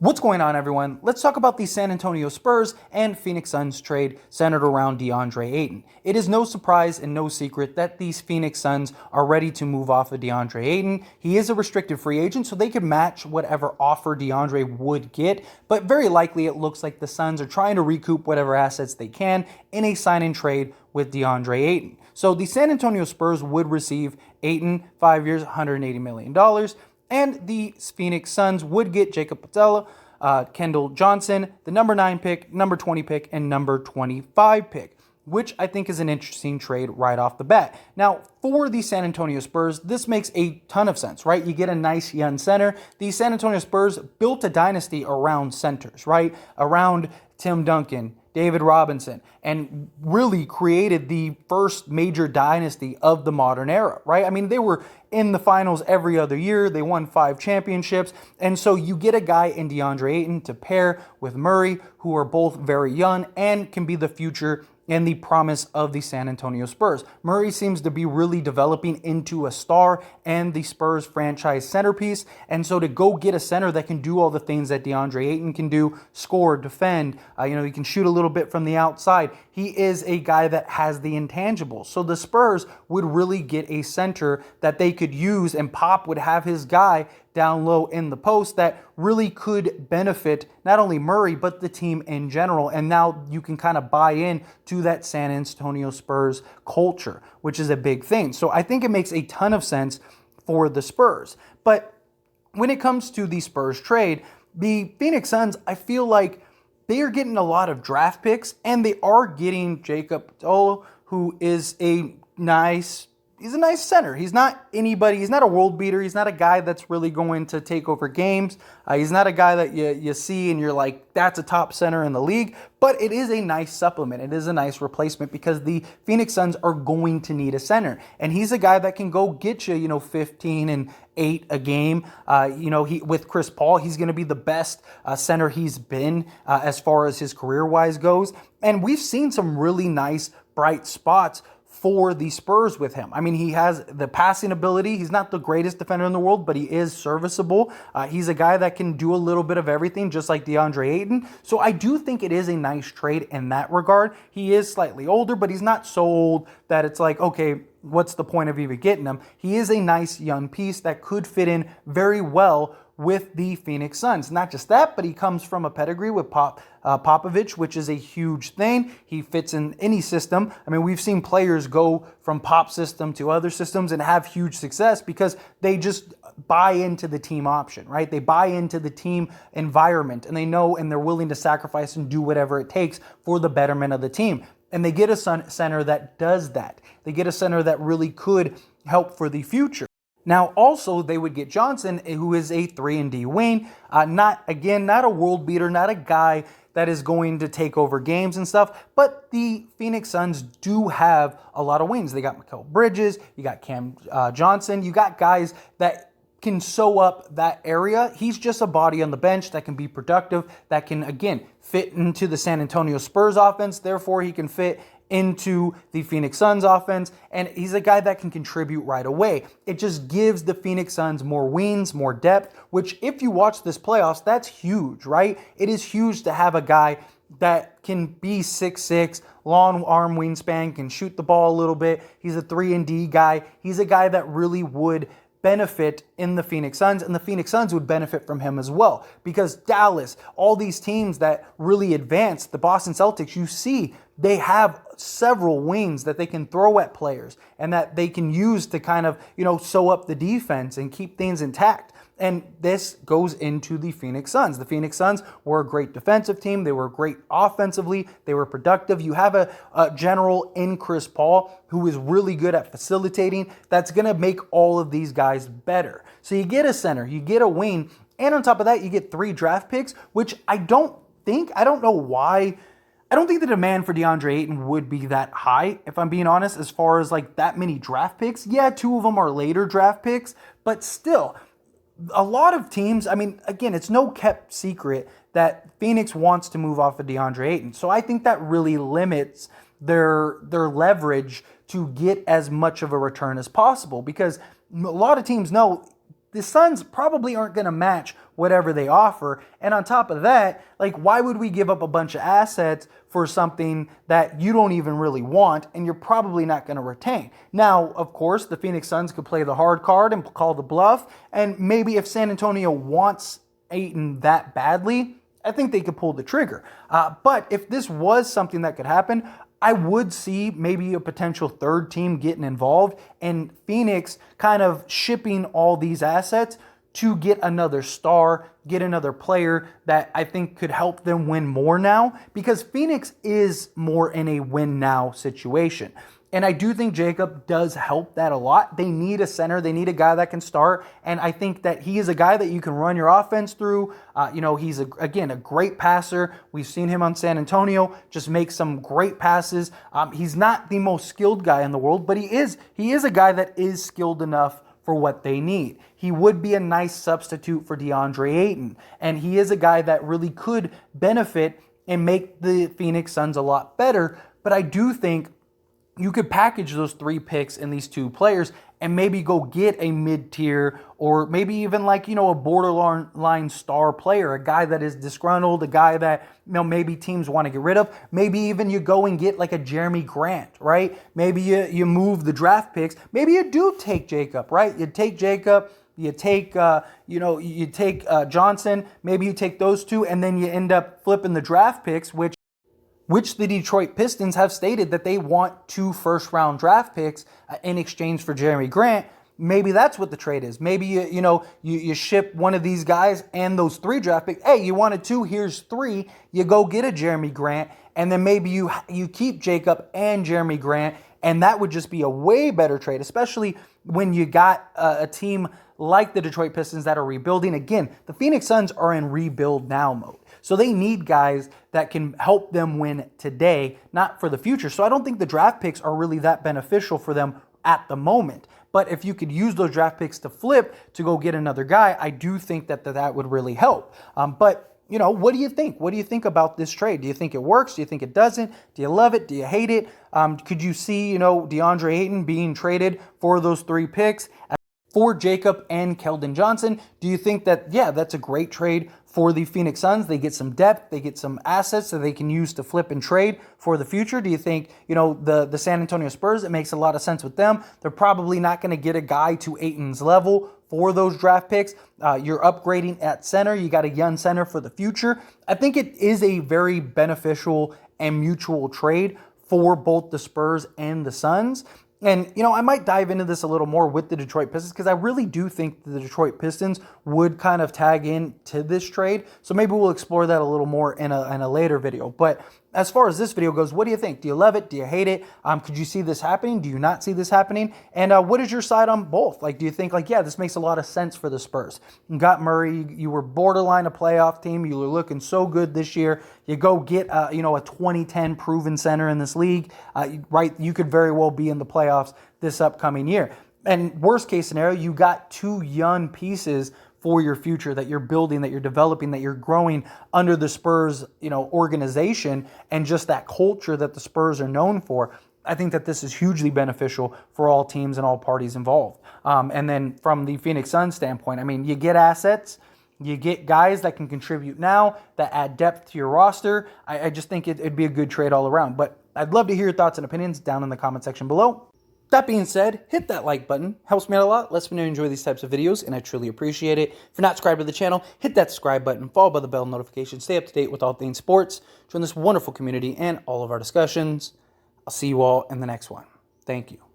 What's going on, everyone? Let's talk about the San Antonio Spurs and Phoenix Suns trade centered around DeAndre Ayton. It is no surprise and no secret that these Phoenix Suns are ready to move off of DeAndre Ayton. He is a restricted free agent, so they could match whatever offer DeAndre would get, but very likely it looks like the Suns are trying to recoup whatever assets they can in a sign-and trade with DeAndre Ayton. So the San Antonio Spurs would receive Ayton, 5 years, $180 million. And the Phoenix Suns would get Jacob Patella, Kendall Johnson, the number 9 pick, number 20 pick, and number 25 pick, which I think is an interesting trade right off the bat. Now, for the San Antonio Spurs, this makes a ton of sense, right? You get a nice young center. The San Antonio Spurs built a dynasty around centers, right? Around Tim Duncan, David Robinson, and really created the first major dynasty of the modern era, right? I mean, they were in the finals every other year. They won 5 championships. And so you get a guy in DeAndre Ayton to pair with Murray, who are both very young and can be the future and the promise of the San Antonio Spurs. Murray seems to be really developing into a star and the Spurs franchise centerpiece. And so to go get a center that can do all the things that DeAndre Ayton can do, score, defend, he can shoot a little bit from the outside. He is a guy that has the intangibles. So the Spurs would really get a center that they could use, and Pop would have his guy down low in the post that really could benefit not only Murray, but the team in general. And now you can kind of buy in to that San Antonio Spurs culture, which is a big thing. So I think it makes a ton of sense for the Spurs. But when it comes to the Spurs trade, the Phoenix Suns, I feel like they are getting a lot of draft picks, and they are getting Jacob Patella, who is He's a nice center. He's not anybody. He's not a world beater. He's not a guy that's really going to take over games. He's not a guy that you see and you're like, that's a top center in the league. But it is a nice supplement. It is a nice replacement because the Phoenix Suns are going to need a center. And he's a guy that can go get you, 15 and 8 a game. With Chris Paul, he's going to be the best center he's been as far as his career-wise goes. And we've seen some really nice, bright spots for the Spurs with him. I mean, he has the passing ability. He's not the greatest defender in the world, but he is serviceable. He's a guy that can do a little bit of everything, just like DeAndre Ayton. So I do think it is a nice trade in that regard. He is slightly older, but he's not so old that it's like, okay, what's the point of even getting him? He is a nice young piece that could fit in very well with the Phoenix Suns. Not just that, but he comes from a pedigree with Popovich, which is a huge thing. He fits in any system. I mean, we've seen players go from Pop system to other systems and have huge success because they just buy into the team option, right? They buy into the team environment, and they know and they're willing to sacrifice and do whatever it takes for the betterment of the team. And they get a center that does that. They get a center that really could help for the future. Now, also, they would get Johnson, who is a 3-and-D wing. Not a world beater, not a guy that is going to take over games and stuff. But the Phoenix Suns do have a lot of wings. They got Mikal Bridges, you got Cam Johnson, you got guys that can sew up that area. He's just a body on the bench that can be productive, that can, again, fit into the San Antonio Spurs offense. Therefore, he can fit into the Phoenix Suns offense, and he's a guy that can contribute right away. It just gives the Phoenix Suns more wings, more depth, which if you watch this playoffs, that's huge, right? It is huge to have a guy that can be 6'6", long arm wingspan, can shoot the ball a little bit. He's a 3-and-D guy. He's a guy that really would benefit in the Phoenix Suns, and the Phoenix Suns would benefit from him as well, because Dallas, all these teams that really advance, the Boston Celtics, you see they have several wings that they can throw at players and that they can use to kind of, sew up the defense and keep things intact. And this goes into the Phoenix Suns. The Phoenix Suns were a great defensive team. They were great offensively. They were productive. You have a general in Chris Paul who is really good at facilitating. That's going to make all of these guys better. So you get a center, you get a wing, and on top of that, you get 3 draft picks, which I don't know why. I don't think the demand for DeAndre Ayton would be that high, if I'm being honest, as far as like that many draft picks. Yeah, 2 of them are later draft picks, but still, a lot of teams, I mean, again, it's no kept secret that Phoenix wants to move off of DeAndre Ayton. So I think that really limits their leverage to get as much of a return as possible, because a lot of teams know the Suns probably aren't going to match whatever they offer. And on top of that, like, why would we give up a bunch of assets for something that you don't even really want and you're probably not going to retain? Now, of course, the Phoenix Suns could play the hard card and call the bluff. And maybe if San Antonio wants Ayton that badly, I think they could pull the trigger. But if this was something that could happen, I would see maybe a potential third team getting involved and Phoenix kind of shipping all these assets to get another star, get another player that I think could help them win more now, because Phoenix is more in a win now situation. And I do think Jacob does help that a lot. They need a center. They need a guy that can start. And I think that he is a guy that you can run your offense through. He's, again, a great passer. We've seen him on San Antonio just make some great passes. He's not the most skilled guy in the world, but he is a guy that is skilled enough for what they need. He would be a nice substitute for DeAndre Ayton. And he is a guy that really could benefit and make the Phoenix Suns a lot better. But I do think you could package those 3 picks and these 2 players and maybe go get a mid-tier or maybe even like, a borderline star player, a guy that is disgruntled, a guy that, maybe teams want to get rid of. Maybe even you go and get like a Jeremy Grant, right? Maybe you move the draft picks. Maybe you do take Jacob, right? You take Jacob, you take, Johnson, maybe you take those 2, and then you end up flipping the draft picks, which the Detroit Pistons have stated that they want 2 first-round draft picks in exchange for Jeremy Grant. Maybe that's what the trade is. Maybe you ship one of these guys and those 3 draft picks. Hey, you wanted 2, here's 3. You go get a Jeremy Grant, and then maybe you keep Jacob and Jeremy Grant, and that would just be a way better trade, especially when you got a team like the Detroit Pistons that are rebuilding. Again, the Phoenix Suns are in rebuild now mode. So they need guys that can help them win today, not for the future. So I don't think the draft picks are really that beneficial for them at the moment. But if you could use those draft picks to flip to go get another guy, I do think that would really help. But what do you think? What do you think about this trade? Do you think it works? Do you think it doesn't? Do you love it? Do you hate it? Could you see, DeAndre Ayton being traded for those 3 picks for Jacob and Keldon Johnson? Do you think that, that's a great trade for the Phoenix Suns? They get some depth, they get some assets that they can use to flip and trade for the future. Do you think, the San Antonio Spurs, it makes a lot of sense with them? They're probably not going to get a guy to Ayton's level for those draft picks. You're upgrading at center. You got a young center for the future. I think it is a very beneficial and mutual trade for both the Spurs and the Suns. And, I might dive into this a little more with the Detroit Pistons because I really do think the Detroit Pistons would kind of tag into this trade. So maybe we'll explore that a little more in a later video. But as far as this video goes, what do you think? Do you love it? Do you hate it? Could you see this happening? Do you not see this happening? And what is your side on both? Like, do you think this makes a lot of sense for the Spurs? You got Murray. You were borderline a playoff team. You were looking so good this year. You go get, a 2010 proven center in this league, right? You could very well be in the playoffs this upcoming year. And worst case scenario, you got 2 young pieces for your future that you're building, that you're developing, that you're growing under the Spurs, organization and just that culture that the Spurs are known for. I think that this is hugely beneficial for all teams and all parties involved. And then from the Phoenix Suns standpoint, you get assets, you get guys that can contribute now, that add depth to your roster. I just think it'd be a good trade all around. But I'd love to hear your thoughts and opinions down in the comment section below. That being said, hit that like button. Helps me out a lot. Lets me know you enjoy these types of videos, and I truly appreciate it. If you're not subscribed to the channel, hit that subscribe button, followed by the bell notification. Stay up to date with all things sports. Join this wonderful community and all of our discussions. I'll see you all in the next one. Thank you.